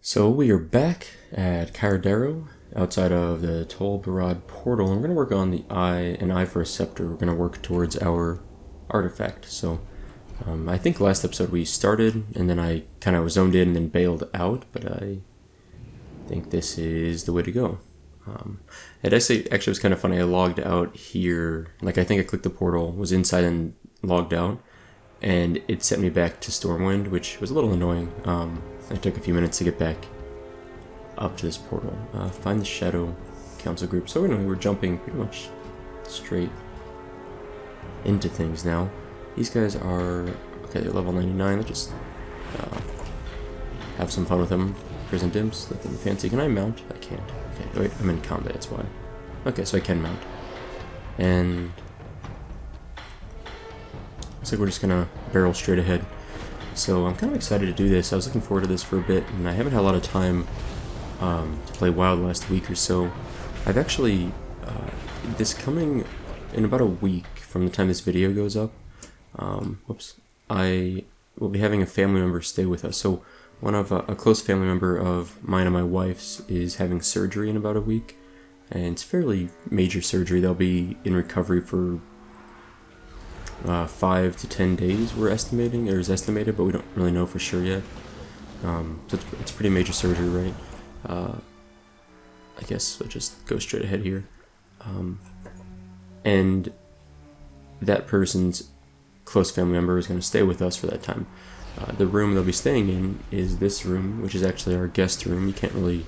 So we are back at Caradero, outside of the Tolbarad portal, and we're going to work on the eye for a scepter. We're going to work towards our artifact. So I think last episode we started, and then I kind of zoned in and then bailed out, but I think this is the way to go. It actually was kind of funny. I logged out here, like I think I clicked the portal, was inside and logged out, and it sent me back to Stormwind, which was a little annoying. It took a few minutes to get back up to this portal. Find the Shadow Council group. So anyway, we're jumping pretty much straight into things now. These guys are, okay, they're level 99. Let's just have some fun with them. Prison imps, let them fancy. Can I mount? I can't. Okay, wait, I'm in combat, that's why. Okay, so I can mount. And looks like we're just gonna barrel straight ahead. So I'm kind of excited to do this. I was looking forward to this for a bit, and I haven't had a lot of time to play WoW the last week or so. I've actually, this coming in about a week from the time this video goes up, I will be having a family member stay with us. So one of a close family member of mine and my wife's is having surgery in about a week, and it's fairly major surgery. They'll be in recovery for 5 to 10 days, we're estimating, or is estimated, but we don't really know for sure yet. So it's pretty major surgery, right? I guess we'll just go straight ahead here. And that person's close family member is going to stay with us for that time. The room they'll be staying in is this room, which is actually our guest room. You can't really,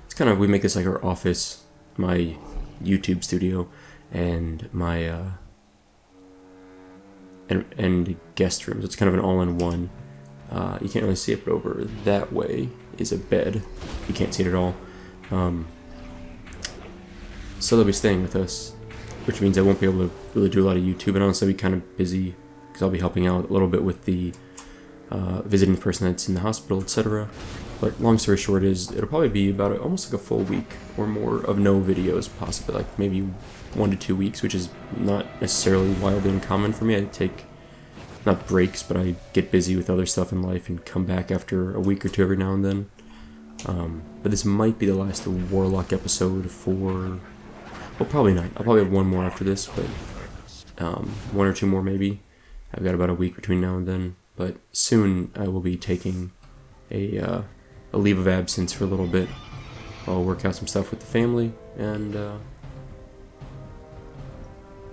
it's kind of, we make this like our office, my YouTube studio, and my and guest rooms. It's kind of an all-in-one. You can't really see it, but over that way is a bed. You can't see it at all. So they'll be staying with us, which means I won't be able to really do a lot of YouTube, and honestly I'll be kind of busy because I'll be helping out a little bit with the visiting person that's in the hospital, etc. But long story short is it'll probably be about almost like a full week or more of no videos, possibly like maybe 1 to 2 weeks, which is not necessarily wildly uncommon for me. I take, not breaks, but I get busy with other stuff in life and come back after a week or two every now and then. But this might be the last Warlock episode for, well, probably not. I'll probably have one more after this, but 1 or 2 more maybe. I've got about a week between now and then, but soon I will be taking a leave of absence for a little bit. I'll work out some stuff with the family, and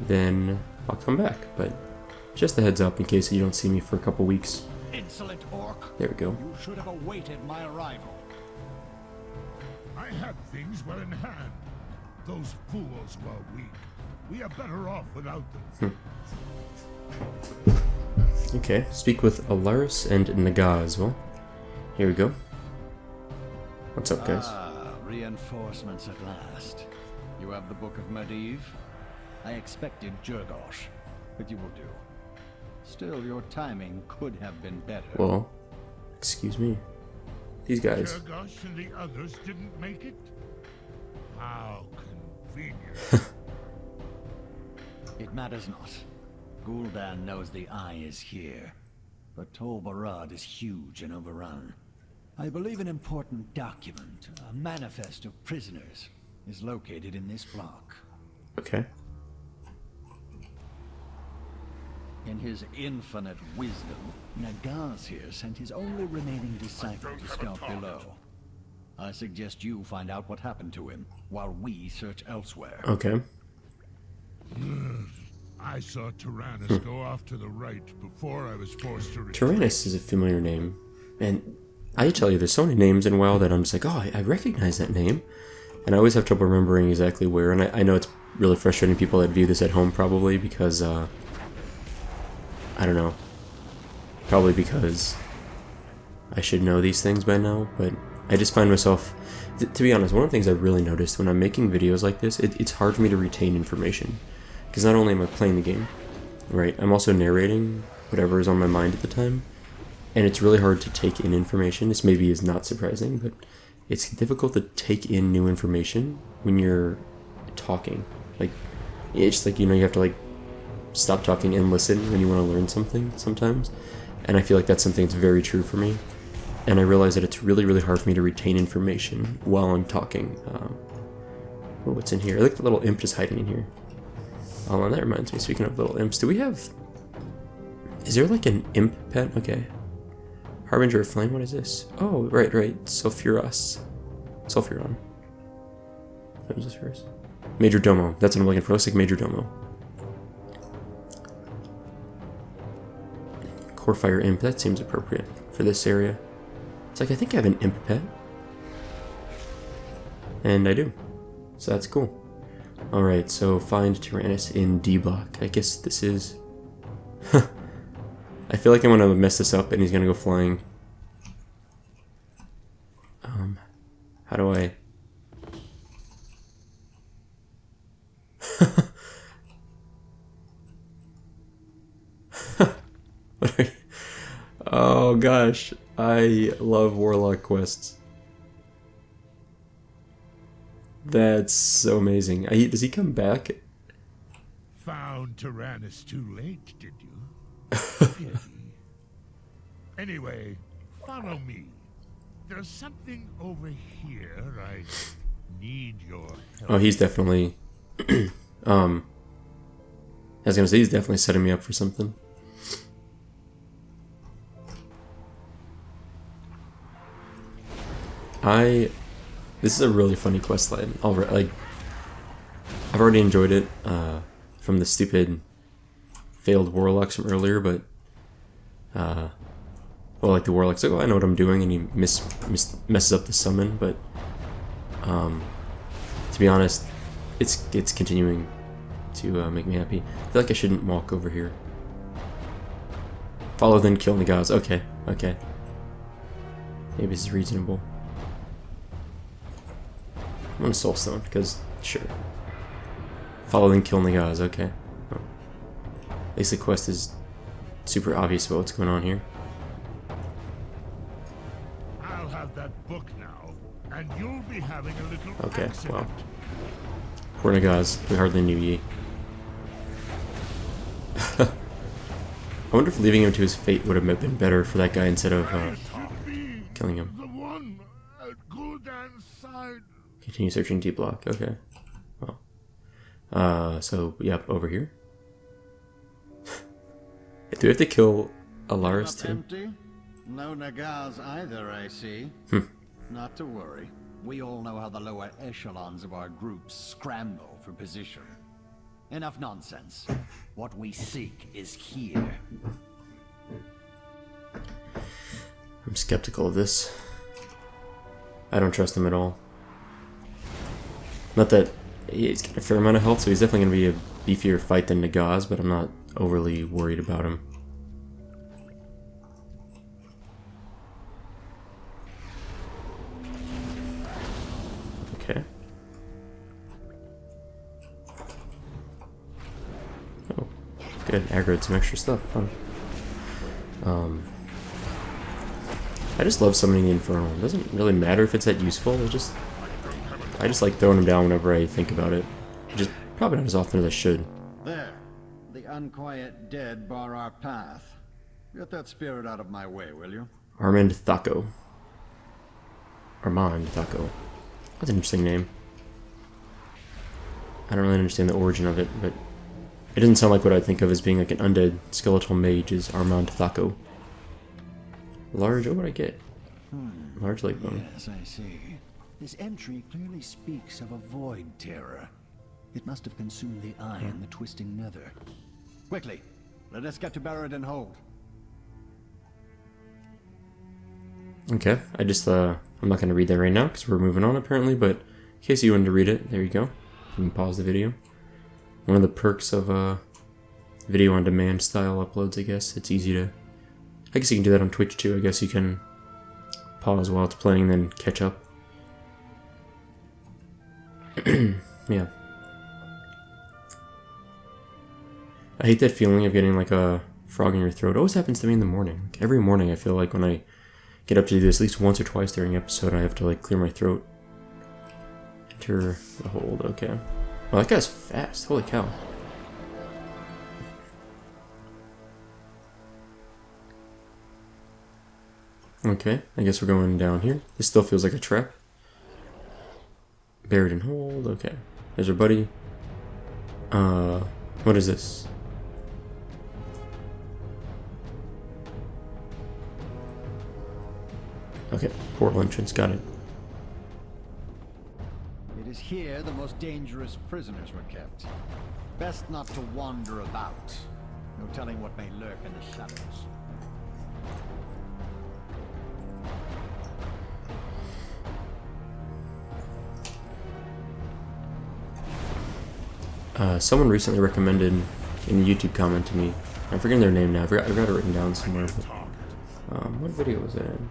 then I'll come back. But just a heads up in case you don't see me for a couple weeks. Insolent orc. There we go. You should have awaited my arrival. I had things well in hand. Those fools were weak. We are better off without them. Okay, speak with Alaris and Nagaz. Well, here we go. What's up, guys? Reinforcements at last. You have the Book of Medivh? I expected Jurgosh, but you will do. Still, your timing could have been better. Well, excuse me. These guys. Sargeras and the others didn't make it? How convenient. It matters not. Gul'dan knows the eye is here, but Tolbarad is huge and overrun. I believe an important document, a manifest of prisoners, is located in this block. Okay. In his infinite wisdom, Nagaz here sent his only remaining disciple to scout below. I suggest you find out what happened to him, while we search elsewhere. Okay. I saw Tyrannus go off to the right before I was forced to retreat. Tyrannus is a familiar name. And I tell you, there's so many names in WoW that I'm just like, oh, I recognize that name. And I always have trouble remembering exactly where. And I know it's really frustrating people that view this at home probably because, I don't know. Probably because I should know these things by now. But I just find myself, to be honest, one of the things I really noticed when I'm making videos like this, it's hard for me to retain information. Because not only am I playing the game, right, I'm also narrating whatever is on my mind at the time. And it's really hard to take in information. This maybe is not surprising, but it's difficult to take in new information when you're talking. Like, it's like, you have to like stop talking and listen when you want to learn something sometimes. And I feel like that's something that's very true for me. and I realize that it's really, really hard for me to retain information while I'm talking. Oh, what's in here? I like the little imp just hiding in here. Oh, and that reminds me, speaking of little imps, do we have... Is there like an imp pet? Okay. Harbinger of Flame, what is this? Oh, right. Sulfuron. What was this first? Major Domo. That's what I'm looking for. Looks like Major Domo. Core Fire Imp. That seems appropriate for this area. It's like, I think I have an imp pet. And I do. So that's cool. Alright, so find Tyrannus in D block. I guess this is... I feel like I'm gonna mess this up and he's gonna go flying. How do I... What are you... Oh gosh, I love Warlock quests. That's so amazing. Does he come back? Found Tyrannus too late, did you? Pity. Anyway, follow me. There's something over here. I need your help. Oh, he's definitely... I was gonna say, he's definitely setting me up for something. This is a really funny questline. Like, I've already enjoyed it from the stupid failed warlocks from earlier, but well, like the warlock's like, oh, I know what I'm doing, and he messes up the summon. But to be honest, it's continuing to make me happy. I feel like I shouldn't walk over here. Follow, then kill Nagaz. Okay. Maybe this is reasonable. I'm gonna Soulstone, because, sure. Follow, then kill Nagaz. Okay. Oh. At least the quest is super obvious about what's going on here. I'll have that book now, and you'll be having a little Okay, accident. well. Poor Nagaz. We hardly knew ye. I wonder if leaving him to his fate would have been better for that guy instead of killing him. The one at Gul'dan's side. Continue searching D block. Okay. Well. So, yep, over here. Do we have to kill Alaris too? Empty? No Nagaz either, I see. Not to worry. We all know how the lower echelons of our groups scramble for position. Enough nonsense. What we seek is here. I'm skeptical of this. I don't trust him at all. Not that he's got a fair amount of health, so he's definitely going to be a beefier fight than Nagaz, but I'm not overly worried about him. Okay. Oh, good. Aggroed some extra stuff. Fun. I just love summoning the Infernal. It doesn't really matter if it's that useful. I just like throwing them down whenever I think about it. Just probably not as often as I should. There. The unquiet dead bar our path. Get that spirit out of my way, will you? Armand Thaco. That's an interesting name. I don't really understand the origin of it, but it doesn't sound like what I'd think of as being like an undead skeletal mage is Armand Thaco. Large, what would I get? Large leg bone. Yes, I see. This entry clearly speaks of a void terror. It must have consumed the eye and the twisting nether. Quickly, let us get to Barad Hold. Okay, I'm not going to read that right now because we're moving on apparently, but in case you wanted to read it, there you go. You can pause the video. One of the perks of video on demand style uploads, I guess. It's easy to... I guess you can do that on Twitch too. I guess you can pause while it's playing and then catch up. Yeah. I hate that feeling of getting like a frog in your throat. It always happens to me in the morning. Like, every morning I feel like when I get up to do this at least once or twice during an episode, I have to like clear my throat. Enter the hold. Okay. Well, that guy's fast. Holy cow. Okay, I guess we're going down here. This still feels like a trap. Buried in hold. Okay, there's our buddy. What is this? Okay, portal entrance. Got it. It is here the most dangerous prisoners were kept. Best not to wander about. No telling what may lurk in the shadows. Someone recently recommended in a YouTube comment to me. I'm forgetting their name now. I've got it written down somewhere. But, what video was it in?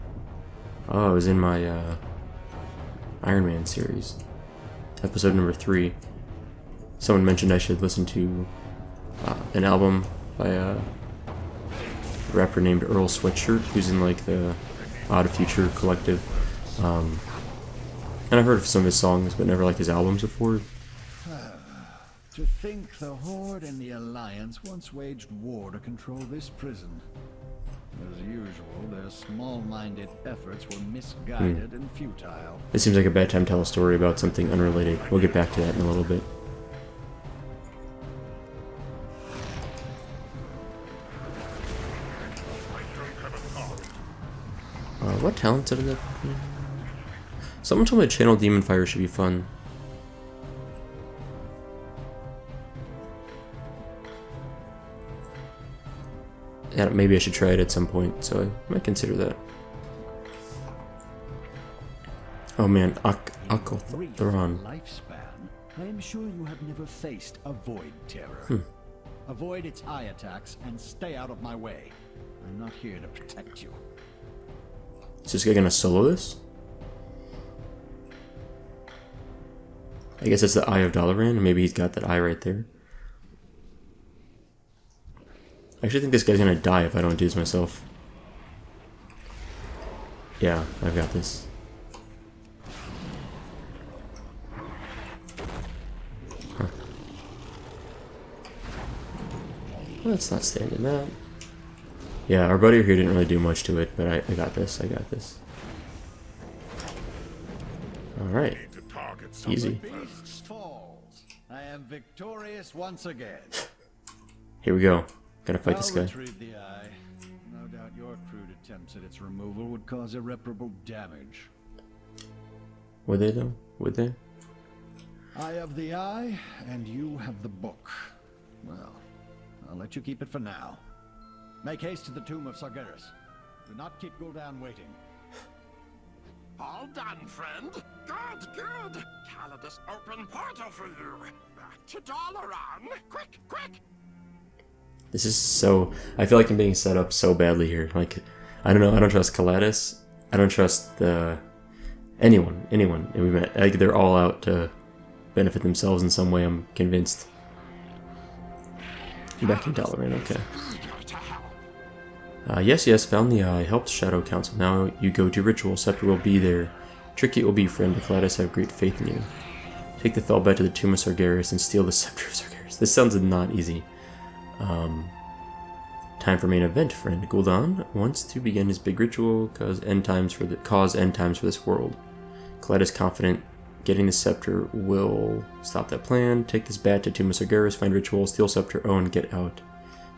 Oh, it was in my Iron Man series, episode number 3. Someone mentioned I should listen to an album by a rapper named Earl Sweatshirt, who's in like the Odd Future collective. And I've heard of some of his songs, but never like his albums before. To think the Horde and the Alliance once waged war to control this prison. As usual, their small-minded efforts were misguided and futile. It seems like a bad time to tell a story about something unrelated. We'll get back to that in a little bit. What talents did that? Someone told me Channel Demon Fire should be fun. Yeah, maybe I should try it at some point, so I might consider that. Oh man, Akotharon. Lifespan. I am sure you have never faced a void terror. Avoid its eye attacks and stay out of my way. I'm not here to protect you. Is this guy gonna solo this? I guess that's the Eye of Dalaran. Maybe he's got that eye right there. I actually think this guy's gonna die if I don't do this myself. Yeah, I've got this. Huh. Let's not stand in that. Yeah, our buddy here didn't really do much to it, but I got this, I got this. Alright. Easy. I am victorious once again. Here we go. Gotta fight this guy. Retrieve the eye. No doubt your crude attempts at its removal would cause irreparable damage. Would they though? Would they? I have the eye, and you have the book. Well, I'll let you keep it for now. Make haste to the tomb of Sargeras. Do not keep Gul'dan waiting. All done, friend. Good, good. Calidus open portal for you. Back to Dalaran. Quick, quick. This is so... I feel like I'm being set up so badly here. Like, I don't know, I don't trust Calidus. I don't trust anyone we met. Like, they're all out to benefit themselves in some way, I'm convinced. Back in Dalaran, okay. Yes, found the eye. Helped Shadow Council. Now you go to Ritual. Scepter will be there. Tricky it will be, friend, but Calidus have great faith in you. Take the Fell back to the tomb of Sargeras and steal the Scepter of Sargeras. This sounds not easy. Time for main event, friend. Gul'dan wants to begin his big ritual, cause end times for this world. Calidus confident getting the scepter will stop that plan. Take this bat to Tomb of Sargeras, find ritual, steal scepter, and get out.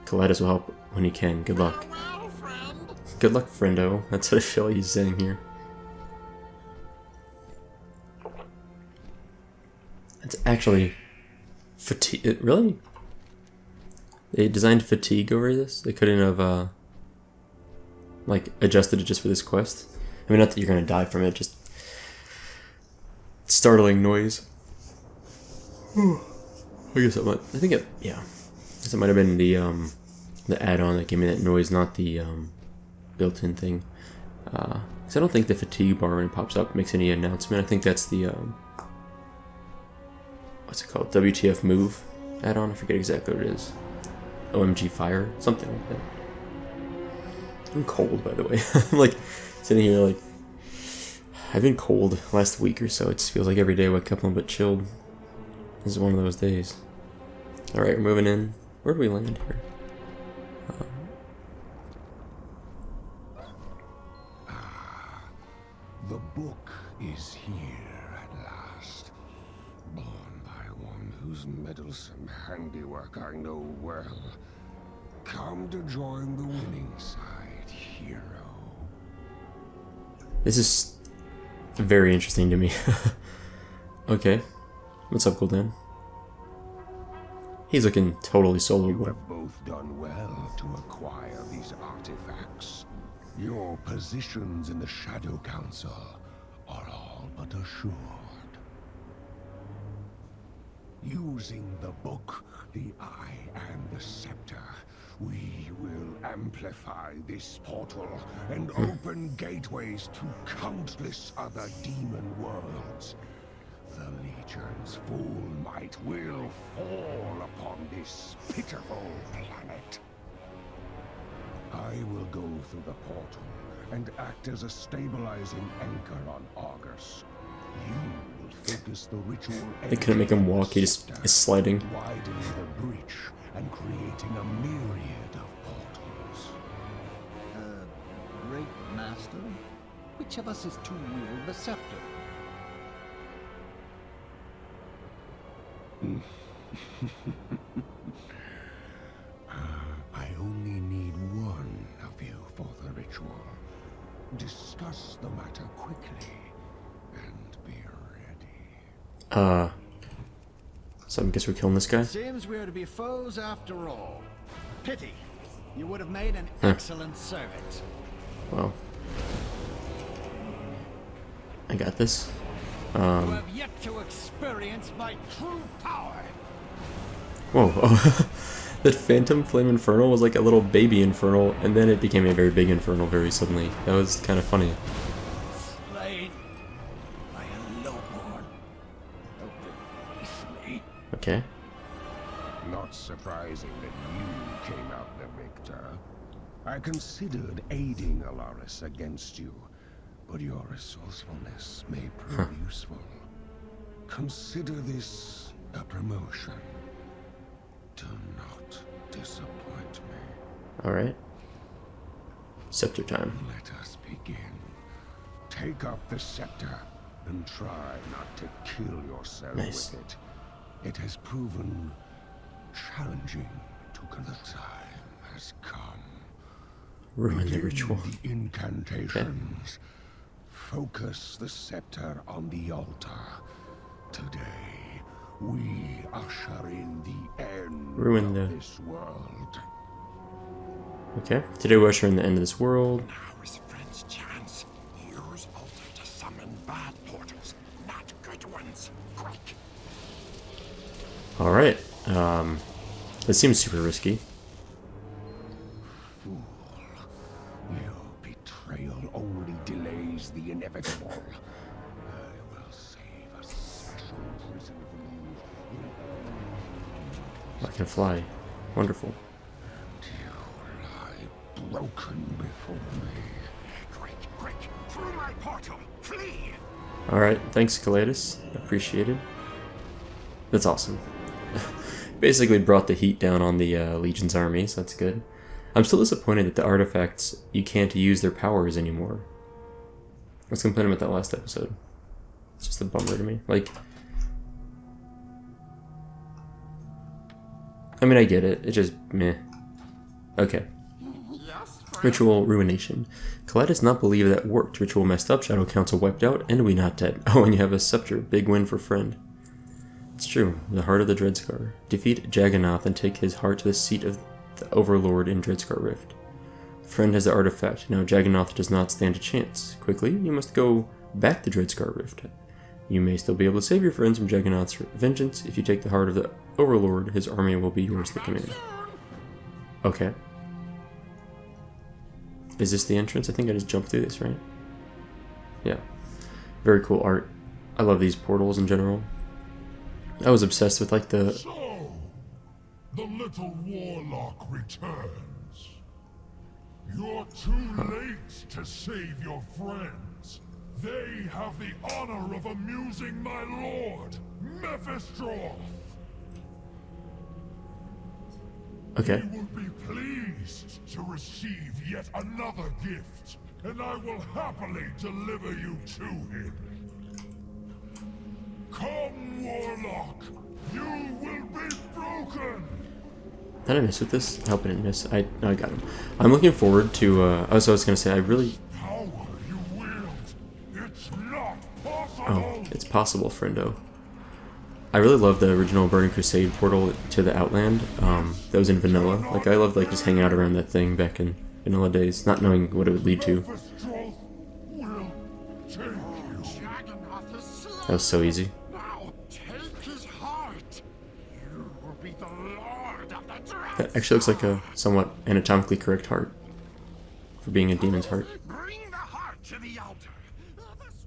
Calidus will help when he can. Good luck. Good luck, friendo. That's what I feel like he's saying here. It's actually fatigue. Really? They designed fatigue over this? They couldn't have, like, adjusted it just for this quest? I mean, not that you're gonna die from it, just... startling noise. I guess it might... I think it... yeah. I guess it might have been the add-on that gave me that noise, not the, built-in thing. Because I don't think the fatigue bar when it pops up makes any announcement. I think that's the, what's it called? WTF move add-on? I forget exactly what it is. OMG Fire, something like that. I'm cold, by the way. I'm like sitting here like I've been cold last week or so. It feels like every day I wake up I'm a bit chilled. This is one of those days. All right, we're moving in. Where do we land here? The book is here at last, borne by one whose meddlesome handiwork I know well. Come to join the winning side, hero. This is very interesting to me. Okay. What's up, Gul'dan? He's looking totally You soloable. have both done well to acquire these artifacts. Your positions in the Shadow Council are all but assured. Using the book, the Eye, and the Scepter, we will amplify this portal and open gateways to countless other demon worlds. The Legion's full might will fall upon this pitiful planet. I will go through the portal and act as a stabilizing anchor on Argus. You will focus the ritual. They couldn't make him walk, he just is sliding. Widening the breach and creating a myriad of portals. Great Master? Which of us is to wield the scepter? I only need one of you for the ritual. Discuss the matter quickly and be ready. So I guess we're killing this guy? Seems we are to be foes after all. Pity. You would have made an excellent servant. Well. I got this. You have yet to experience my true power. Whoa. Oh. That Phantom Flame Infernal was like a little baby Infernal, and then it became a very big Infernal very suddenly. That was kind of funny. Slain by a lowborn. Release me. Okay. Not surprising that you came out the victor. I considered aiding Alaris against you, but your resourcefulness may prove useful. Consider this a promotion. Do not disappoint me. Alright. Scepter time. Let us begin. Take up the scepter and try not to kill yourself Nice. with it. It has proven challenging to the time has come. Ruin the Begin ritual. The incantations. Focus the scepter on the altar. Today, we usher in the end Ruin of the- this world. Okay. Today we're ushering the end of this world. Now is friend's chance. Use altar to summon bad portals, not good ones. Quick. Alright. This seems super risky. Fool. Your betrayal only delays the inevitable. I will save a special prison for you. I can fly. Wonderful. You lie broken before me. Quick. Through my portal. Flee. Alright, thanks Kalatus. Appreciated. That's awesome. Basically brought the heat down on the Legion's army, so that's good. I'm still disappointed that the artifacts, you can't use their powers anymore. I was complaining about that last episode. It's just a bummer to me. Like, I mean, I get it. It just, meh. Okay. Yes, friend. Ritual Ruination. Kalatus does not believe that worked. Ritual messed up, Shadow Council wiped out, and we not dead. Oh, and you have a Scepter. Big win for friend. It's true. The heart of the Dreadscar. Defeat Jagannath and take his heart to the seat of the Overlord in Dreadscar Rift. Friend has the artifact. Now Jagannath does not stand a chance. Quickly, you must go back to Dreadscar Rift. You may still be able to save your friends from Jagannath's vengeance. If you take the heart of the Overlord, his army will be yours to command. Okay. Is this the entrance? I think I just jumped through this, right? Yeah. Very cool art. I love these portals in general. I was obsessed with like the... So, the little warlock returns. You're too late to save your friends. They have the honor of amusing my lord, Mephistroth. Okay. He will be pleased to receive yet another gift and I will happily deliver you to him. Come, Warlock! You will be broken! Did I miss with this? I hope I didn't miss. No, I got him. I'm looking forward to, I was gonna say, I really... Power you wield! It's not possible! Oh, it's possible, friendo. I really love the original Burning Crusade portal to the Outland. That was in vanilla. Like, I loved, like, just hanging out around that thing back in vanilla days, not knowing what it would lead to. That was so easy. Now take his heart. You will be the lord of the That actually looks like a somewhat anatomically correct heart for being a demon's heart. Bring the heart to the altar. This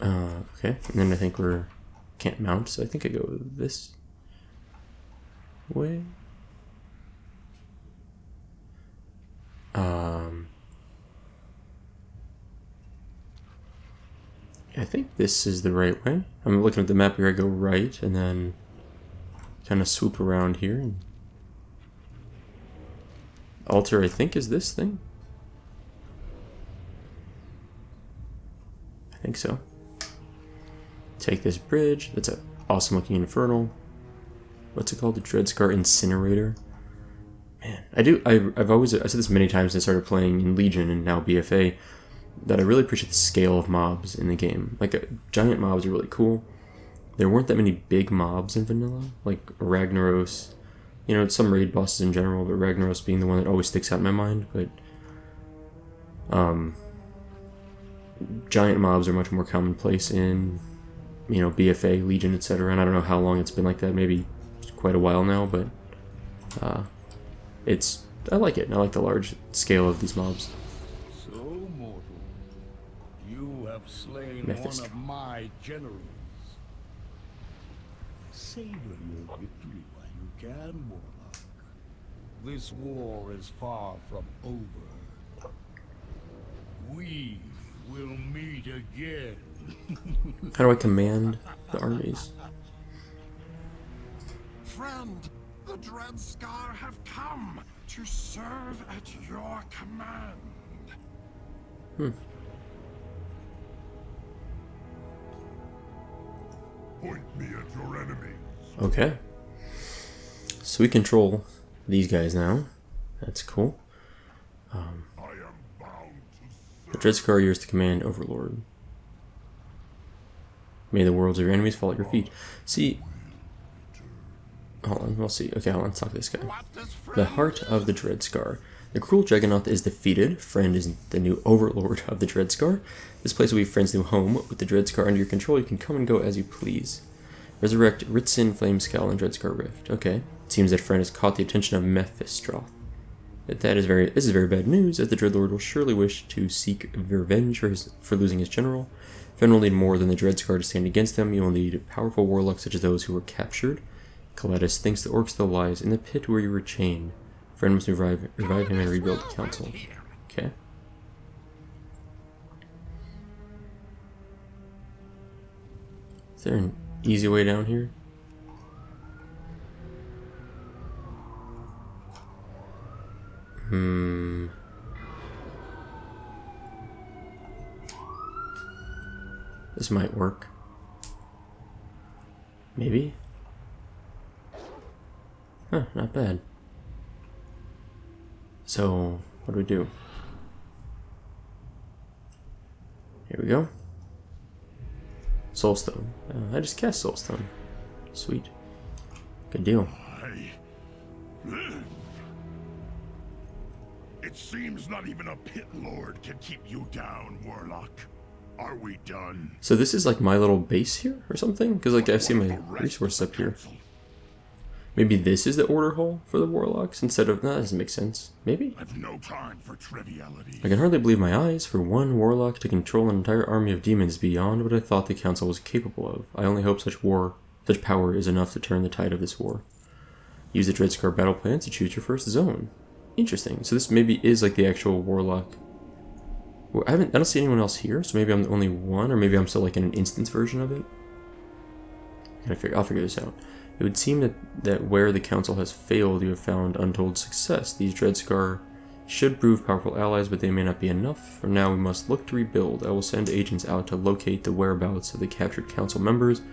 way. Okay, and then I think we're can't mount, so I think I go this way. I think this is the right way. I'm looking at the map here. I go right, and then kind of swoop around here. And altar, I think, is this thing. I think so. Take this bridge. That's an awesome looking infernal. What's it called? The Dreadscar Incinerator. Man, I've said this many times since I started playing in Legion and now BFA, that I really appreciate the scale of mobs in the game. Like, giant mobs are really cool. There weren't that many big mobs in vanilla, like Ragnaros. You know, some raid bosses in general, but Ragnaros being the one that always sticks out in my mind. But giant mobs are much more commonplace in, you know, BFA, Legion, etc. And I don't know how long it's been like that. Maybe quite a while now, but I like it. I like the large scale of these mobs. So mortal, you have slain Mephisto. one of my generals. Savor your victory while you can, Warlock. This war is far from over. We will meet again. How do I command the armies? Friend, the Dreadscar have come to serve at your command. Point me at your enemies. Okay. So we control these guys now. That's cool. I am bound to The Dreadscar are yours to command, Overlord. May the worlds of your enemies fall at your feet. See... Hold on, we'll see. Okay, hold on, let's talk to this guy. What does friend The heart of the Dreadscar. The cruel Juggernaut is defeated. Friend is the new overlord of the Dreadscar. This place will be Friend's new home. With the Dreadscar under your control, you can come and go as you please. Resurrect Ritsin, Flamescowl, and Dreadscar Rift. Okay. It seems that Friend has caught the attention of Mephistroth. This is very bad news, as the Dreadlord will surely wish to seek revenge for losing his general. Friend will need more than the Dreadscar to stand against them. You will need powerful warlocks such as those who were captured. Caletus thinks the orc still lies in the pit where you were chained. Friend must revive him and rebuild the council. Okay. Is there an easy way down here? This might work. Maybe? Huh, not bad. So, what do we do? Here we go. Soulstone. I just cast Soulstone. Sweet. Good deal. It seems not even a pit lord can keep you down, Warlock. Are we done? So this is like my little base here or something? Because like I see my resources up here. Maybe this is the order hole for the warlocks instead of... No, that doesn't make sense. Maybe? I've no time for triviality. I can hardly believe my eyes. For one warlock to control an entire army of demons is beyond what I thought the council was capable of. I only hope such power is enough to turn the tide of this war. Use the Dreadscar battle plans to choose your first zone. Interesting. So this maybe is like the actual warlock. Well, I don't see anyone else here, so maybe I'm the only one, or maybe I'm still like in an instance version of it. I'll figure this out. It would seem that where the council has failed, you have found untold success. These Dreadscar should prove powerful allies, but they may not be enough. For now, we must look to rebuild. I will send agents out to locate the whereabouts of the captured council members,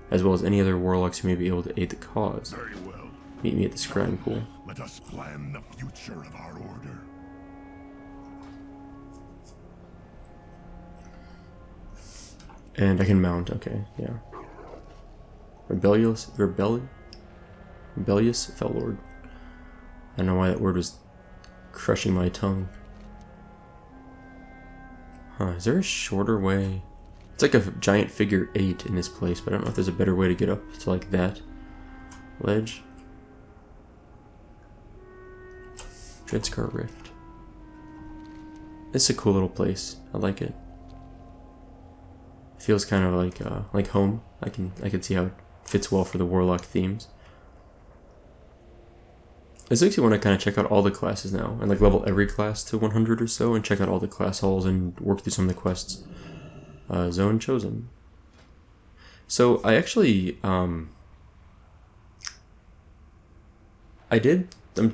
as well as any other warlocks who may be able to aid the cause. Very well. Meet me at the scrying pool. Let us plan the future of our order. And I can mount, okay, yeah. Rebellious Fellord. I don't know why that word was crushing my tongue. Huh, is there a shorter way? It's like a giant figure 8 in this place, but I don't know if there's a better way to get up to like that ledge. Dreadscar Rift. It's a cool little place. I like it. It feels kind of like home. I can see how it fits well for the warlock themes. This makes me want to kind of check out all the classes now and like level every class to 100 or so and check out all the class halls and work through some of the quests. Zone chosen. So I actually I'm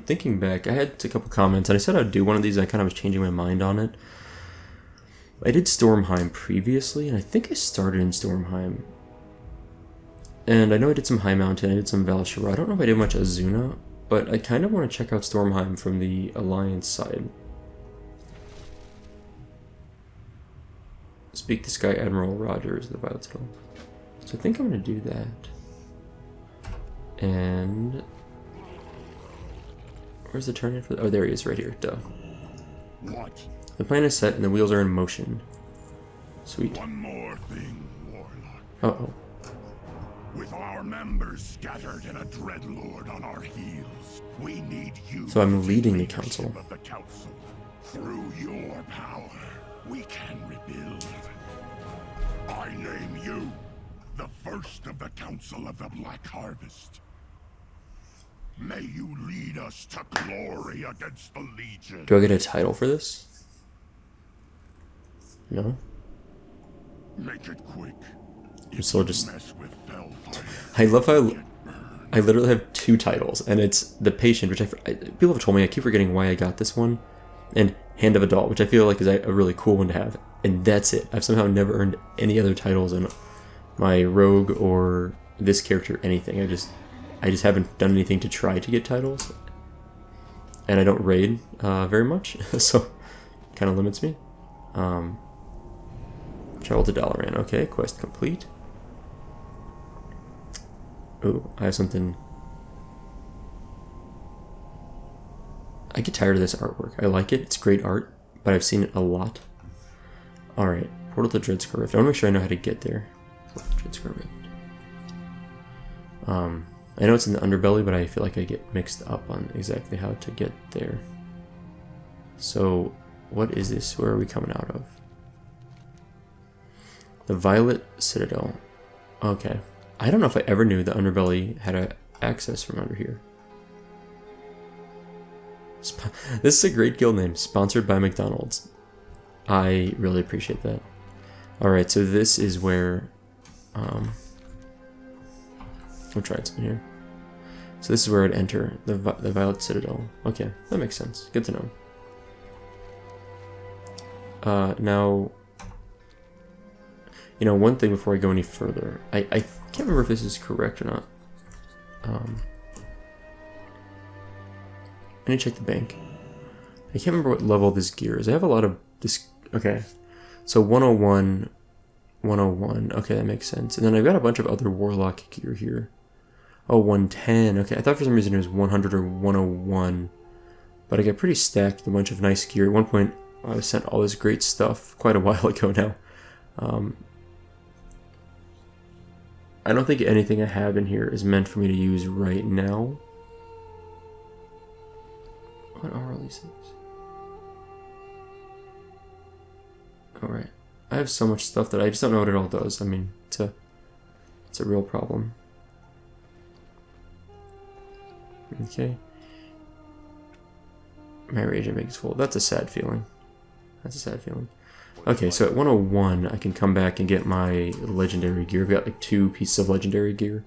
thinking back, I had a couple comments and I said I'd do one of these and I kind of was changing my mind on it. I did Stormheim previously and I think I started in Stormheim. And I know I did some High Mountain, I did some Val'sharah. I don't know if I did much Azuna, but I kind of want to check out Stormheim from the Alliance side. Speak to Sky Admiral Rogers, the Violet Citadel. So I think I'm going to do that. And where's the turn in for? Oh, there he is, right here. Duh. What? The plan is set and the wheels are in motion. Sweet. One more thing, Warlock. Uh-oh. With our members scattered and a dreadlord on our heels, we need you. So I'm to leading the leadership council. of the council. Through your power, we can rebuild. I name you the first of the Council of the Black Harvest. May you lead us to glory against the Legion. Do I get a title for this? No? Make it quick. I'm still just... Mess with Bellfire. I love how I literally have 2 titles, and it's The Patient, which people have told me, I keep forgetting why I got this one, and Hand of Adult, which I feel like is a really cool one to have, and that's it. I've somehow never earned any other titles in my rogue or this character, anything. I just haven't done anything to try to get titles, and I don't raid very much, so kind of limits me. Travel to Dalaran. Okay, quest complete. Ooh, I have something. I get tired of this artwork. I like it. It's great art, but I've seen it a lot. Alright, portal to Dreadscar Rift. I want to make sure I know how to get there. Dreadscar Rift. I know it's in the underbelly, but I feel like I get mixed up on exactly how to get there. So, what is this? Where are we coming out of? The Violet Citadel. Okay. I don't know if I ever knew the underbelly had access from under here. This is a great guild name. Sponsored by McDonald's. I really appreciate that. Alright, so this is where... I'll try something here. So this is where I'd enter the Violet Citadel. Okay, that makes sense. Good to know. Now... You know, one thing before I go any further, I can't remember if this is correct or not. I need to check the bank. I can't remember what level this gear is. I have a lot of this. Okay, so 101, 101. Okay, that makes sense. And then I've got a bunch of other warlock gear here. Oh, 110. Okay, I thought for some reason it was 100 or 101, but I got pretty stacked with a bunch of nice gear. At one point, I was sent all this great stuff quite a while ago now. I don't think anything I have in here is meant for me to use right now. What are all these things? Alright. I have so much stuff that I just don't know what it all does. I mean, it's a real problem. Okay. My rage makes full. That's a sad feeling. That's a sad feeling. Okay, so at 101, I can come back and get my legendary gear. I've got like 2 pieces of legendary gear.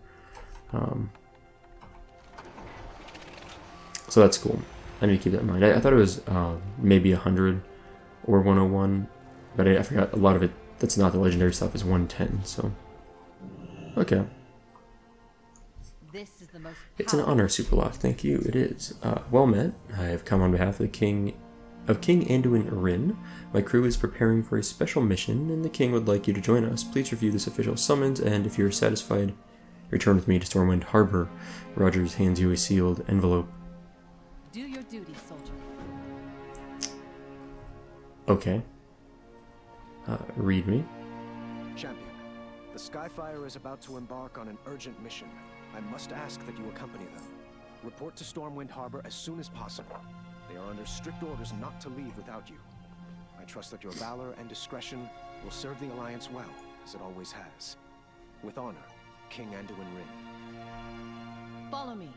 So that's cool. I need to keep that in mind. I thought it was maybe 100 or 101, but I forgot a lot of it. That's not the legendary stuff. Is 110. So okay. This is the most It's an honor, Superlock. Thank you. It is. Well met. I have come on behalf of the King Anduin Rin. My crew is preparing for a special mission, and the King would like you to join us. Please review this official summons, and if you are satisfied, return with me to Stormwind Harbor. Rogers hands you a sealed envelope. Do your duty, soldier. Okay. Read me. Champion, the Skyfire is about to embark on an urgent mission. I must ask that you accompany them. Report to Stormwind Harbor as soon as possible. They are under strict orders not to leave without you. I trust that your valor and discretion will serve the Alliance well, as it always has. With honor, King Anduin Rin. Follow me.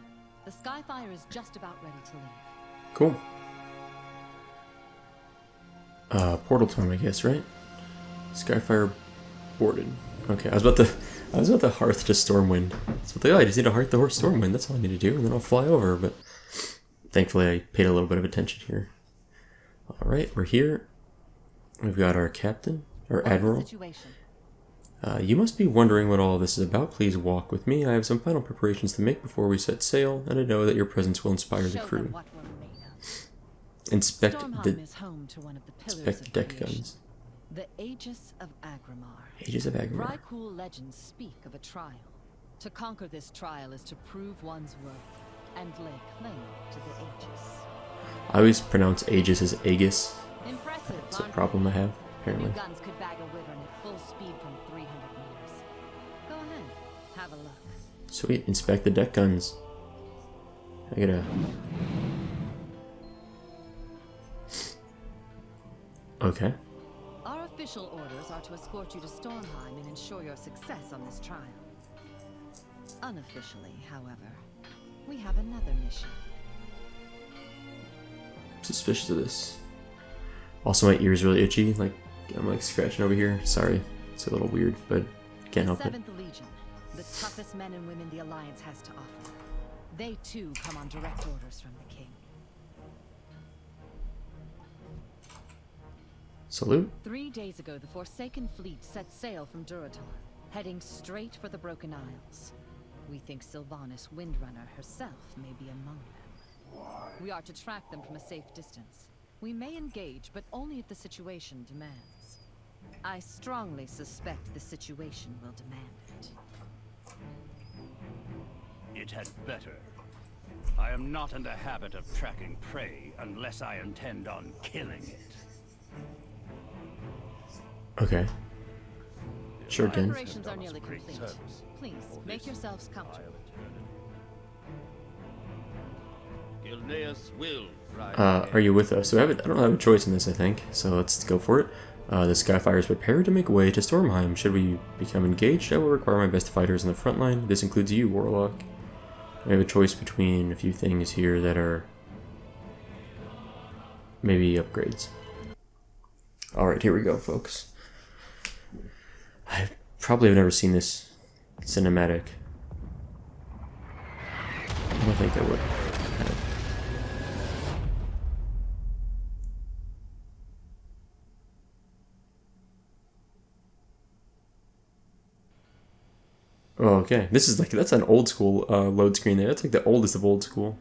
The Skyfire is just about ready to leave. Cool. Portal time, I guess, right? Skyfire boarded. Okay, I was about to hearth to Stormwind. So I just need to hearth the horse Stormwind. That's all I need to do, and then I'll fly over. But thankfully, I paid a little bit of attention here. All right, we're here. We've got our captain, our admiral. You must be wondering what all this is about. Please walk with me. I have some final preparations to make before we set sail, and I know that your presence will inspire the crew. Inspect the deck guns. The Aegis of Agrimar. Aegis of Agrimar. Vrykul legends speak of a trial. To conquer this trial is to prove one's worth and lay claim to the Aegis. I always pronounce Aegis as Aegis. Impressive. It's a problem I have, apparently. New guns could bag a wyvern at full speed from 300 meters. Go ahead, have a look. Sweet, inspect the deck guns. I gotta... Okay. Our official orders are to escort you to Stormheim and ensure your success on this trial. Unofficially, however, we have another mission. Suspicious of this. Also, my ear's really itchy. Like, I'm like scratching over here. Sorry. It's a little weird, but can't help it. 7th Legion, the toughest men and women the Alliance has to offer. They too come on direct orders from the King. Salute. 3 days ago, the Forsaken Fleet set sail from Duratar, heading straight for the Broken Isles. We think Sylvanas Windrunner herself may be among them. We are to track them from a safe distance. We may engage, but only if the situation demands. I strongly suspect the situation will demand it. It had better. I am not in the habit of tracking prey unless I intend on killing it. Okay. Sure, Dan. Preparations are nearly complete. Please, make yourselves comfortable. Are you with us? So I don't have a choice in this, I think. So let's go for it. The Skyfire is prepared to make way to Stormheim. Should we become engaged, I will require my best fighters in the front line. This includes you, Warlock. We have a choice between a few things here that are maybe upgrades. Alright, here we go, folks. I probably have never seen this cinematic. I don't think I would have. Oh, okay. This is like, that's an old school load screen there. That's like the oldest of old school.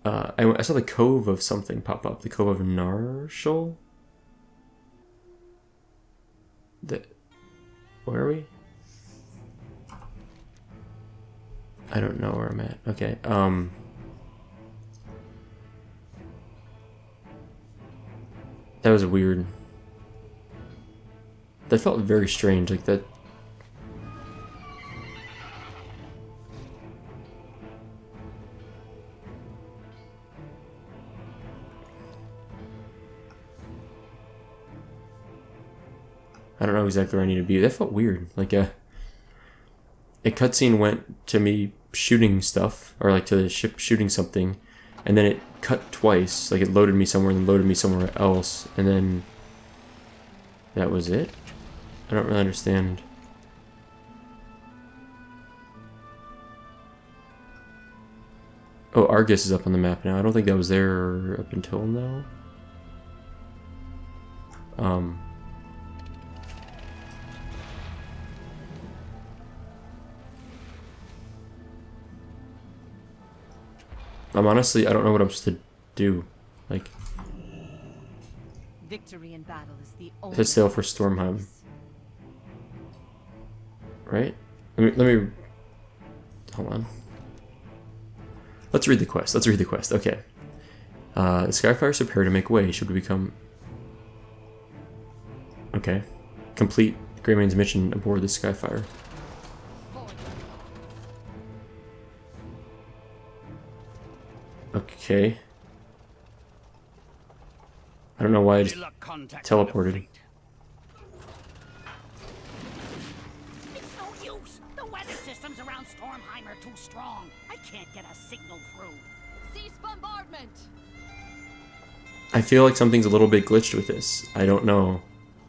I saw the Cove of something pop up. The Cove of Narshol? Where are we? I don't know where I'm at. Okay, that was weird. That felt very strange, like that. I don't know exactly where I need to be. That felt weird. Like a cutscene went to me shooting stuff, or like to the ship shooting something, and then it cut twice. Like it loaded me somewhere and then loaded me somewhere else, and then that was it. I don't really understand. Oh, Argus is up on the map now. I don't think that was there up until now. Honestly, I don't know what I'm supposed to do. Like, Victory in battle is the only. set sail for Stormheim. Right? Let me hold on. Let's read the quest. Let's read the quest. Okay. The Skyfire's prepare to make way. Should we become... Okay. Complete Greymane's mission aboard the Skyfire. Okay. I don't know why I just teleported. It's no use. The weather systems around Stormheim are too strong. I can't get a signal through. Cease bombardment. I feel like something's a little bit glitched with this. I don't know.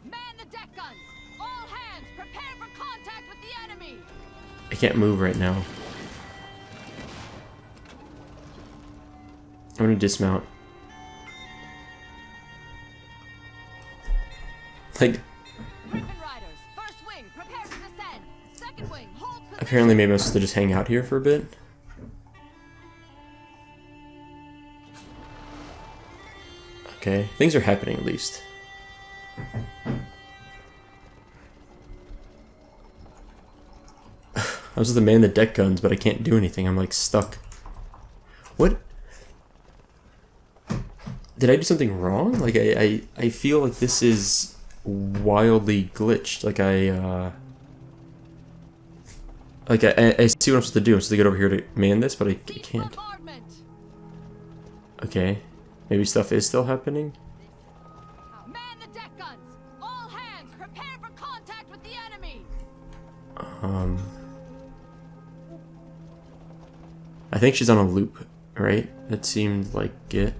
Man the deck guns. All hands, prepare for contact with the enemy. I can't move right now. I'm gonna dismount. Like, Griffin Riders, first wing, prepare to descend. Second wing, hold position. apparently maybe I'm supposed to just hang out here for a bit. Okay, things are happening at least. I was the man the deck guns, but I can't do anything. I'm like stuck. What? Did I do something wrong? Like I feel like this is wildly glitched. Like I see what I'm supposed to do. I'm supposed to get over here to man this, but I can't. Okay. Maybe stuff is still happening? Man the deck guns. All hands, prepare for contact with the enemy. I think she's on a loop, right? That seemed like it.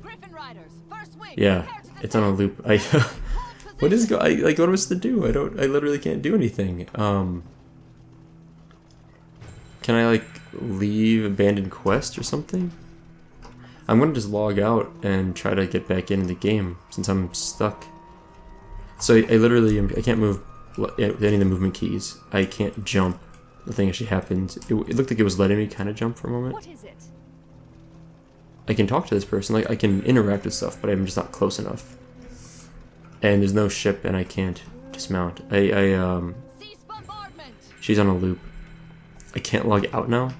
Griffin Riders, first wing. Yeah, prepare to it's on a descend. loop. What is like what am I supposed to do? I literally can't do anything. Can I like leave abandoned quest or something? I'm gonna just log out and try to get back into the game since I'm stuck. So I literally I can't move with any of the movement keys. I can't jump. Nothing actually happens. It looked like it was letting me kind of jump for a moment. What is it? I can talk to this person, like I can interact with stuff, but I'm just not close enough. And there's no ship, and I can't dismount. Cease bombardment. She's on a loop. I can't log out now.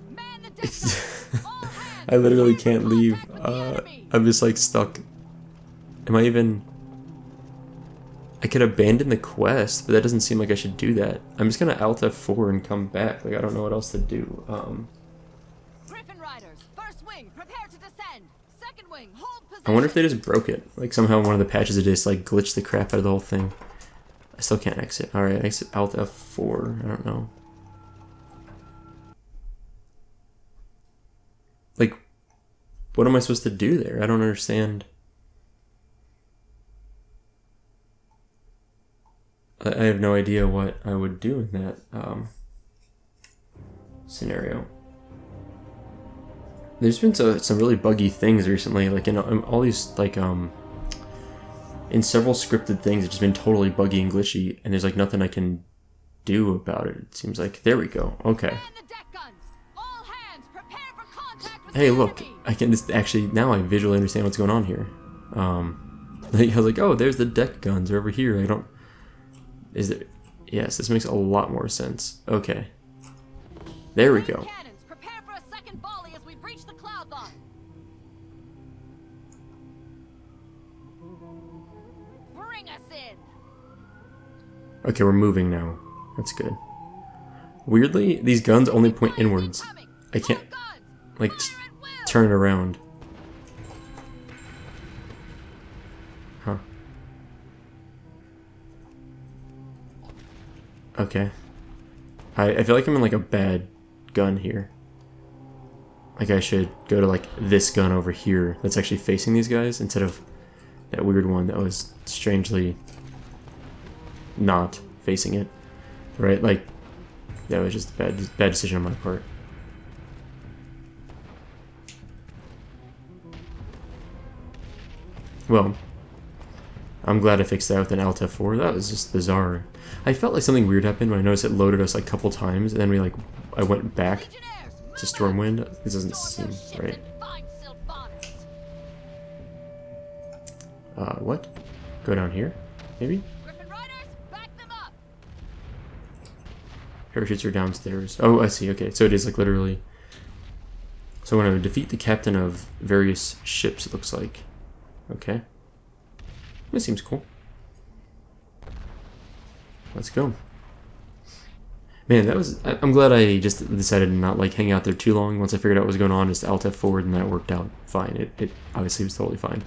Man the deck guns. All hands, I literally prepare for can't leave. contact with the enemy. I'm just like stuck. Am I even... I could abandon the quest, but that doesn't seem like I should do that. I'm just gonna Alt F4 and come back. Like I don't know what else to do. Griffin Riders, first wing, prepare to descend. Second wing, hold position. I wonder if they just broke it. Like somehow one of the patches it just like glitched the crap out of the whole thing. I still can't exit. Alright, exit Alt F4. I don't know. Like, what am I supposed to do there? I don't understand. I have no idea what I would do in that scenario. There's been some really buggy things recently, like in all these like in several scripted things, it's just been totally buggy and glitchy, and there's like nothing I can do about it. It seems like there we go. Okay. Man the deck guns. All hands, prepare for contact with Hey, the look! enemy. I can just actually now I visually understand what's going on here. I was like, oh, there's the deck guns over here. I don't. Is there? Yes, this makes a lot more sense. Okay. There we go. Cannons, prepare for a second volley as we breach the cloud line. Bring us in. Okay, we're moving now. That's good. Weirdly, these guns only point inwards. I can't, like, turn it around. Huh. Okay. I feel like I'm in, like, a bad gun here. Like, I should go to, like, this gun over here that's actually facing these guys instead of that weird one that was strangely not facing it. Right? Like, that was just a bad decision on my part. Well, I'm glad I fixed that with an Alt F4. That was just bizarre. I felt like something weird happened when I noticed it loaded us like a couple times, and then I went back to Stormwind. This doesn't seem right. What? Go down here? Maybe? Parachutes are downstairs. Oh, I see. Okay, so it is like literally. So when I would defeat the captain of various ships, it looks like. Okay. This seems cool. Let's go. Man, that was. I'm glad I just decided to not like hang out there too long. Once I figured out what was going on, just Alt F forward, and that worked out fine. It obviously was totally fine.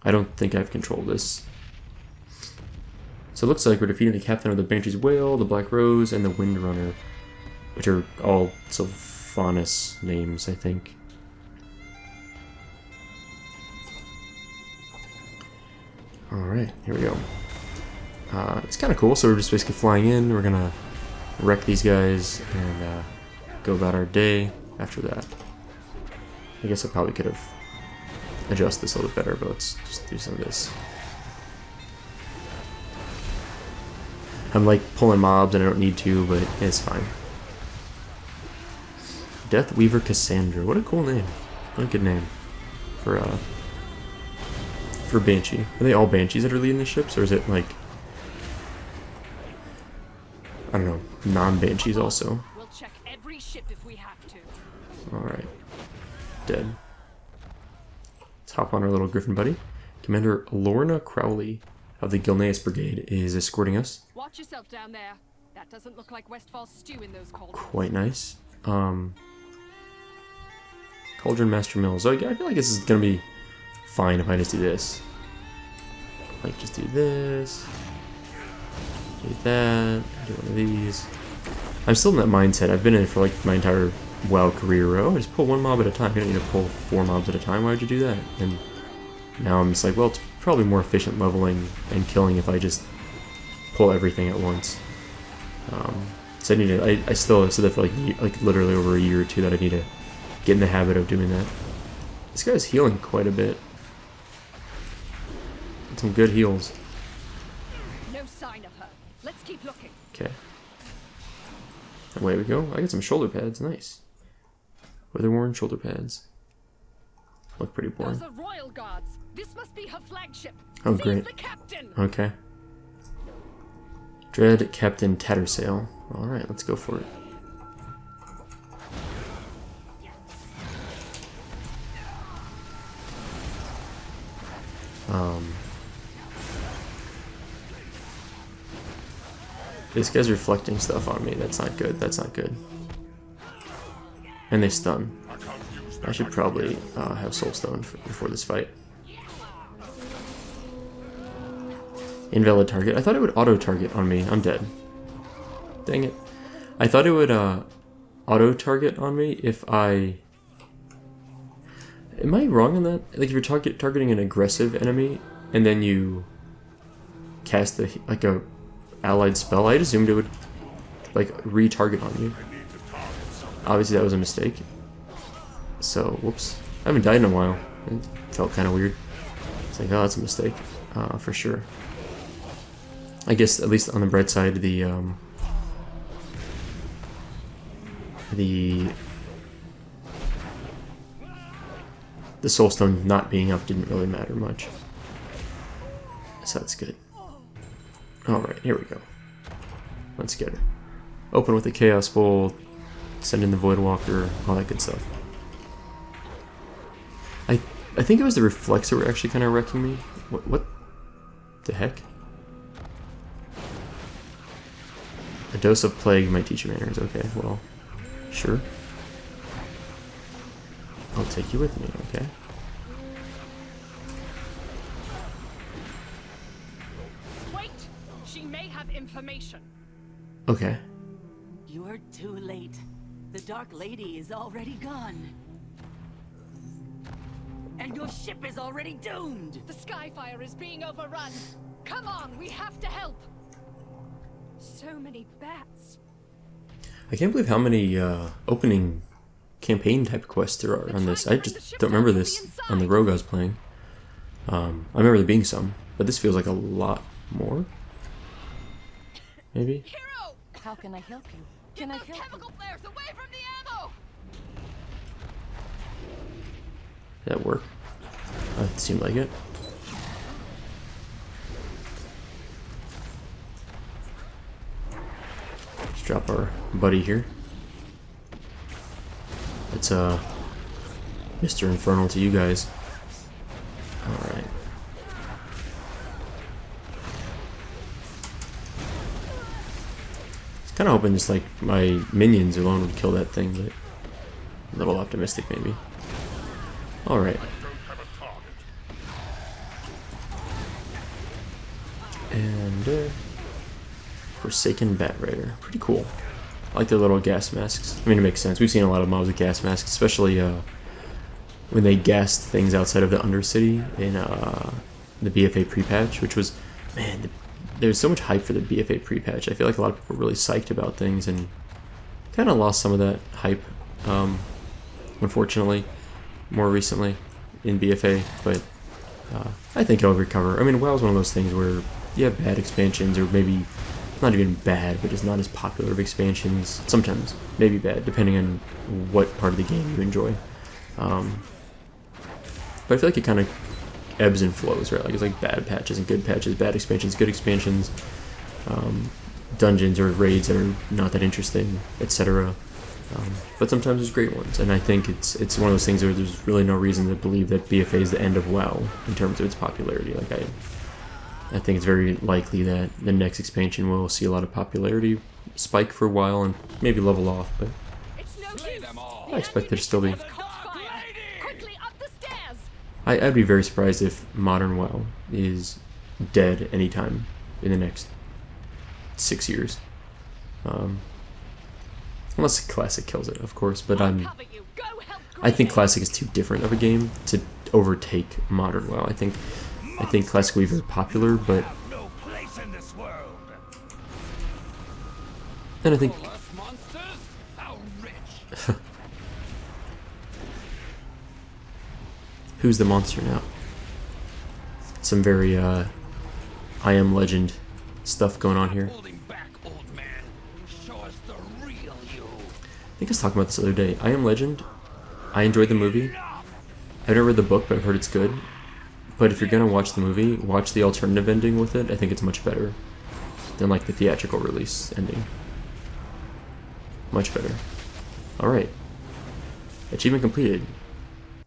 I don't think I've controlled this. So it looks like we're defeating the captain of the Banshee's Whale, the Black Rose, and the Windrunner, which are all Sylvanas names, I think. Alright, here we go. It's kind of cool, so we're just basically flying in, we're gonna wreck these guys, and go about our day after that. I guess I probably could have adjusted this a little bit better, but let's just do some of this. I'm like pulling mobs and I don't need to, but it's fine. Deathweaver Cassandra, what a cool name. What a good name for Banshee. Are they all Banshees that are leading the ships, or is it like, I don't know, non-Banshees also? We'll check every ship if we have to. Alright. Dead. Let's hop on our little griffin buddy. Commander Lorna Crowley of the Gilneas Brigade is escorting us. Watch yourself down there. That doesn't look like Westfall's stew in those cauldrons. Quite nice. Cauldron Master Mills. So I feel like this is gonna be fine if I just do this. Like, just do this. Do that. Do one of these. I'm still in that mindset. I've been in it for like my entire WoW career. Where, oh, just pull one mob at a time. You don't need to pull 4 mobs at a time. Why would you do that? And now I'm just like, well, it's probably more efficient leveling and killing if I just pull everything at once. So I need to. I still said that for like literally over a year or two that I need to get in the habit of doing that. This guy's healing quite a bit. Some good heals. No sign of her. Let's keep looking. Okay. Away we go. I got some shoulder pads. Nice. Weather-worn shoulder pads. Look pretty boring. Those are royal guards. This must be her flagship. Oh, Seize great. the captain. Okay. Dread Captain Tattersail. Alright, let's go for it. This guy's reflecting stuff on me. That's not good. That's not good. And they stun. I should probably have Soulstone before this fight. Invalid target. I thought it would auto-target on me. I'm dead. Dang it. I thought it would auto-target on me if I... Am I wrong on that? Like if you're targeting an aggressive enemy and then you cast a allied spell, I assumed it would like retarget on you. Obviously that was a mistake. So, whoops. I haven't died in a while. It felt kind of weird. It's like, oh, that's a mistake. For sure. I guess at least on the bright side, the Soulstone not being up didn't really matter much. So that's good. Alright, here we go. Let's get her. Open with the Chaos Bowl, send in the Voidwalker, all that good stuff. I think it was the Reflex that were actually kind of wrecking me. What the heck? A dose of Plague might teach you manners. Okay, well, sure. I'll take you with me, okay? Wait! She may have information. Okay. You're too late. The Dark Lady is already gone. And your ship is already doomed! The Skyfire is being overrun. Come on, we have to help. So many bats. I can't believe how many opening campaign type quests there are on this. I just don't remember this on the rogue I was playing. I remember there being some, but this feels like a lot more. Maybe? Hero! How can I help you? Can I help chemical flares away from the ammo! Did that work? It seemed like it. Let's drop our buddy here. It's Mr. Infernal to you guys. Alright. Kind of hoping just like my minions alone would kill that thing, but a little optimistic maybe. Alright. And Forsaken Bat Rider. Pretty cool. I like their little gas masks. I mean, it makes sense. We've seen a lot of mobs with gas masks, especially when they gassed things outside of the Undercity in the BFA pre-patch, which was, man, there's so much hype for the BFA pre-patch. I feel like a lot of people were really psyched about things and kind of lost some of that hype, unfortunately, more recently in BFA, but I think it'll recover. I mean, WoW's one of those things where you have bad expansions, or maybe not even bad, but just not as popular of expansions. Sometimes, maybe bad, depending on what part of the game you enjoy. But I feel like it kind of ebbs and flows, right? Like it's like bad patches and good patches, bad expansions, good expansions, dungeons or raids that are not that interesting, etc. But sometimes there's great ones, and I think it's one of those things where there's really no reason to believe that BFA is the end of WoW in terms of its popularity. Like I think it's very likely that the next expansion will see a lot of popularity spike for a while and maybe level off, but I expect there to still be. I'd be very surprised if modern WoW is dead anytime in the next 6 years. Unless Classic kills it, of course, but I think Classic is too different of a game to overtake modern WoW. I think Classic will be very popular, but and I think who's the monster now? Some very I Am Legend stuff going on here. I think I was talking about this the other day. I Am Legend, I enjoyed the movie. I've never read the book, but I've heard it's good. But if you're gonna watch the movie, watch the alternative ending with it. I think it's much better than like the theatrical release ending. Much better. Alright. Achievement completed.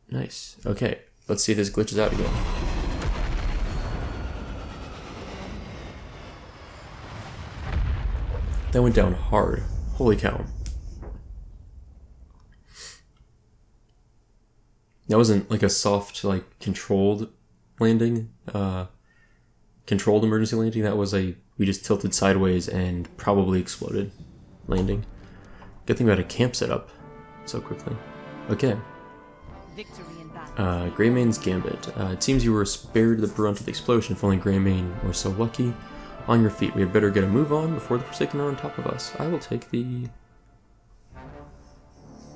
Nice. Okay, let's see if this glitches out again. That went down hard. Holy cow. That wasn't like a soft, like, controlled landing, controlled emergency landing. That was we just tilted sideways and probably exploded landing. Good thing we had a camp set up so quickly. Okay. Greymane's Gambit. It seems you were spared the brunt of the explosion. If only Greymane were so lucky. On your feet. We had better get a move on before the Forsaken are on top of us. I will take the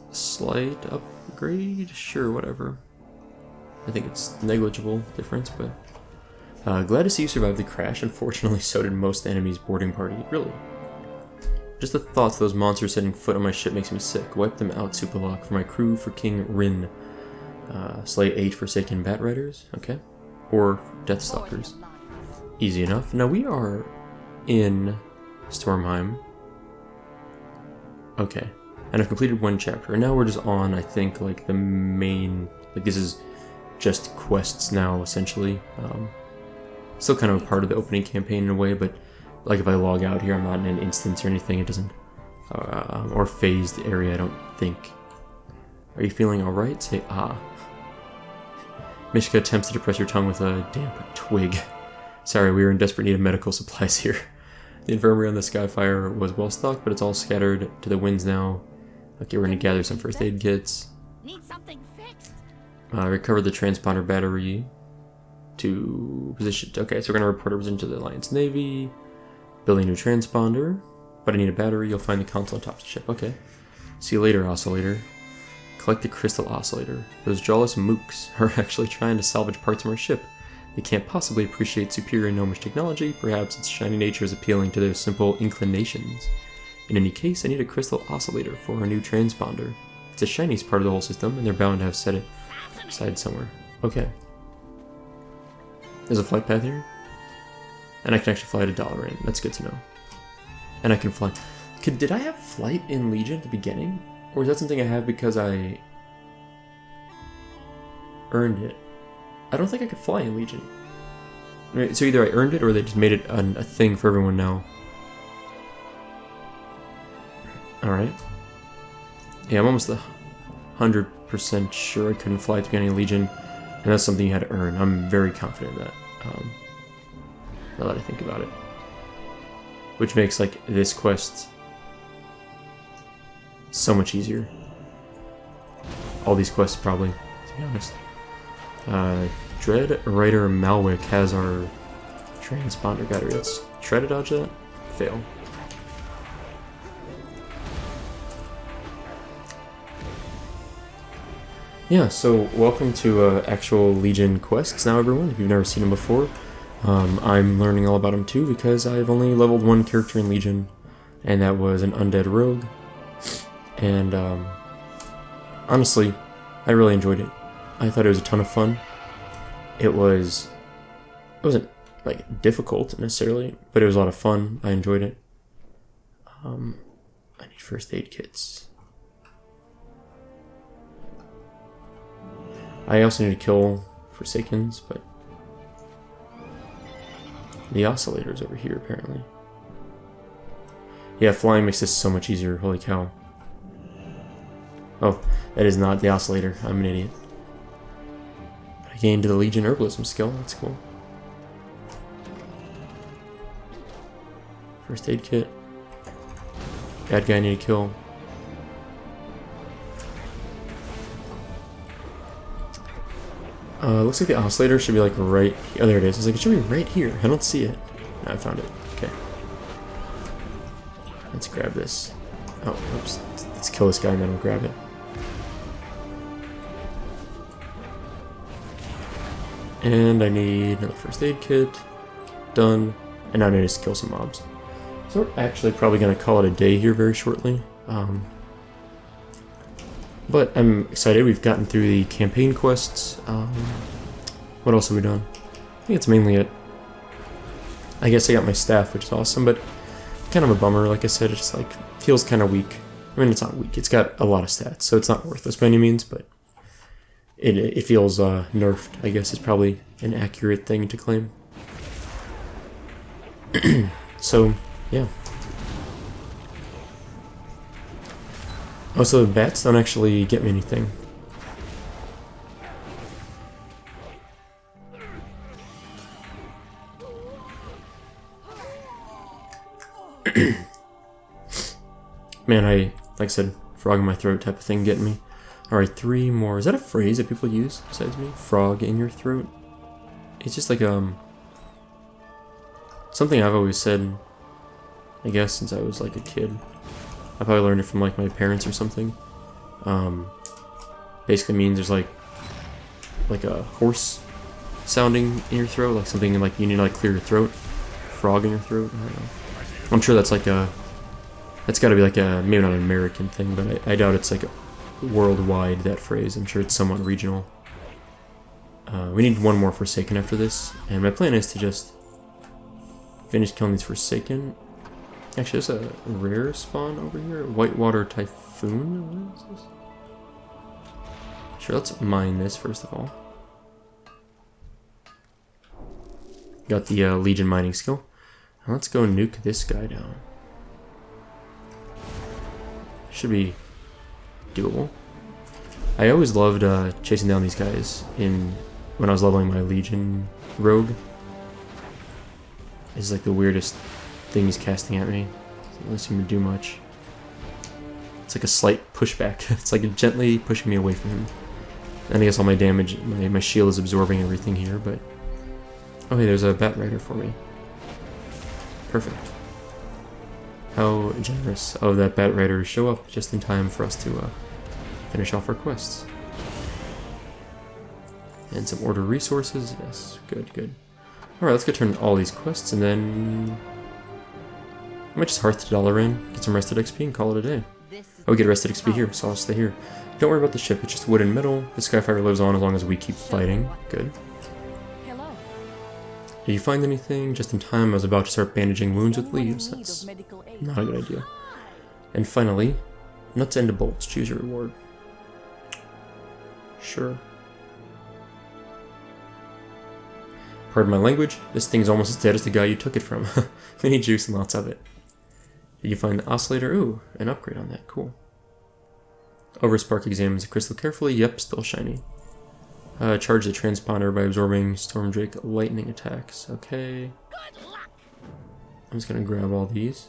slight upgrade. Sure, whatever. I think it's negligible difference, but glad to see you survived the crash. Unfortunately, so did most enemies' boarding party. Really? Just the thoughts of those monsters setting foot on my ship makes me sick. Wipe them out, SoupaSoka, for my crew, for King Rin. Slay 8 Forsaken Bat Riders, okay. Or Deathstalkers. Easy enough. Now we are in Stormheim. Okay. And I've completed one chapter. And now we're just on, I think, like the main... Like this is just quests now, essentially. Still kind of a part of the opening campaign in a way, but like if I log out here, I'm not in an instance or anything. It doesn't... or phased area, I don't think. Are you feeling alright? Say ah. Mishka attempts to depress your tongue with a damp twig. Sorry, we were in desperate need of medical supplies here. The infirmary on the Skyfire was well stocked, but it's all scattered to the winds now. Okay, we're gonna gather some first aid kits. Need something fixed. Recover the transponder battery to position. Okay, so we're gonna report our position to the Alliance Navy. Build a new transponder, but I need a battery. You'll find the console atop the ship. Okay. See you later, oscillator. Collect the crystal oscillator. Those jawless mooks are actually trying to salvage parts of our ship. They can't possibly appreciate superior gnomish technology. Perhaps its shiny nature is appealing to their simple inclinations. In any case, I need a crystal oscillator for our new transponder. It's the shiniest part of the whole system, and they're bound to have set it aside somewhere. Okay. There's a flight path here. And I can actually fly to Dalaran. That's good to know. And I can fly. Did I have flight in Legion at the beginning? Or is that something I have because I earned it? I don't think I could fly in Legion. Right, so either I earned it or they just made it a thing for everyone now. Alright. Yeah, I'm almost 100% sure I couldn't fly at the beginning of Legion. And that's something you had to earn. I'm very confident of that. Now that I think about it. Which makes, like, this quest so much easier. All these quests, probably, to be honest. Dread Rider Malwick has our transponder battery. Let's try to dodge that. Fail. Yeah, so welcome to actual Legion quests now, everyone, if you've never seen them before. I'm learning all about them too because I've only leveled one character in Legion, and that was an undead rogue. And honestly, I really enjoyed it. I thought it was a ton of fun. It wasn't like difficult necessarily, but it was a lot of fun. I enjoyed it. I need first aid kits. I also need to kill Forsakens, but the oscillator's over here, apparently. Yeah, flying makes this so much easier. Holy cow. Oh, that is not the oscillator. I'm an idiot. I gained the Legion Herbalism skill. That's cool. First aid kit. Bad guy I need to kill. Looks like the oscillator should be like right here. Oh, there it is. It's like, it should be right here. I don't see it. No, I found it. Okay. Let's grab this. Oh, oops. Let's kill this guy and then we'll grab it. And I need another first aid kit. Done. And now I need to just kill some mobs. So we're actually probably going to call it a day here very shortly. But I'm excited. We've gotten through the campaign quests. What else have we done? I think it's mainly it. I guess I got my staff, which is awesome, but kind of a bummer. Like I said, it just like feels kind of weak. I mean, it's not weak. It's got a lot of stats, so it's not worthless by any means, but it feels nerfed, I guess is probably an accurate thing to claim. So, yeah. Also, the bats don't actually get me anything. Man, like I said, frog in my throat type of thing getting me. Alright, 3 more. Is that a phrase that people use besides me? Frog in your throat? It's just like, something I've always said, I guess, since I was like a kid. I probably learned it from like my parents or something. Basically means there's like a horse sounding in your throat, like something like you need to like clear your throat. Frog in your throat. I don't know. I'm sure that's like that's got to be like maybe not an American thing, but I doubt it's like worldwide, that phrase. I'm sure it's somewhat regional. We need one more Forsaken after this, and my plan is to just finish killing these Forsaken. Actually, there's a rare spawn over here. Whitewater Typhoon? What is this? Sure, let's mine this first of all. Got the Legion mining skill. Now let's go nuke this guy down. Should be doable. I always loved chasing down these guys when I was leveling my Legion rogue. This is like the weirdest thing he's casting at me. Doesn't seem to do much. It's like a slight pushback. It's like gently pushing me away from him. And I guess all my damage, my shield is absorbing everything here, but Oh hey, there's a bat rider for me. Perfect. How generous of that bat rider to show up just in time for us to finish off our quests. And some order resources, yes, good, good. Alright, let's get turn all these quests and then I might just hearth the dollar in, get some rested XP and call it a day. Oh, we get rested XP here, so I'll stay here. Don't worry about the ship, it's just wood and metal. The Skyfire lives on as long as we keep fighting. Good. Hello. Did you find anything? Just in time, I was about to start bandaging wounds with leaves. That's not a good idea. And finally, nuts and bolts. Choose your reward. Sure. Pardon my language, this thing's almost as dead as the guy you took it from. We need juice and lots of it. Did you find the oscillator? Ooh, an upgrade on that. Cool. Overspark examines the crystal carefully. Yep, still shiny. Charge the transponder by absorbing Stormdrake lightning attacks. Okay. Good luck. I'm just gonna grab all these.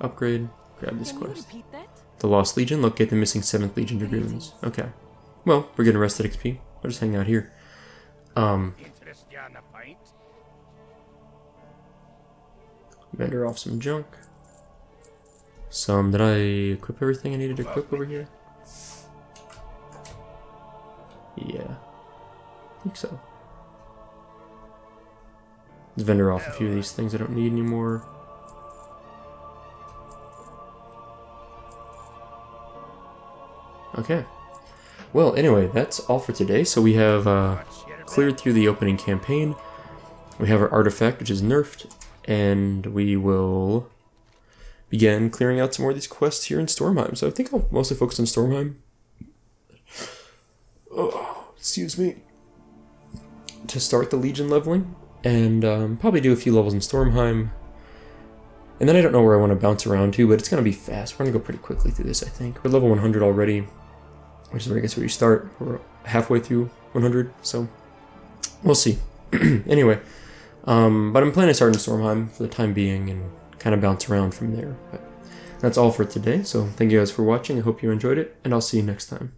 Upgrade. Grab this Can you quest. repeat that? The Lost Legion. Locate the missing 7th Legion Dragoons. Okay. Well, we're getting rested XP. We'll just hang out here. Interest you in a pint? Vendor off some junk. Did I equip everything I needed to equip over here? Yeah. I think so. Let's vendor off a few of these things I don't need anymore. Okay. Well, anyway, that's all for today. So we have cleared through the opening campaign. We have our artifact, which is nerfed, and we will begin clearing out some more of these quests here in Stormheim. So I think I'll mostly focus on Stormheim. Oh, excuse me. To start the Legion leveling, and probably do a few levels in Stormheim. And then I don't know where I want to bounce around to, but it's going to be fast. We're going to go pretty quickly through this, I think. We're level 100 already, which is where I guess where you start. We're halfway through 100, so we'll see. Anyway, but I'm planning to start in Stormheim for the time being and kind of bounce around from there. But that's all for today, so thank you guys for watching. I hope you enjoyed it, and I'll see you next time.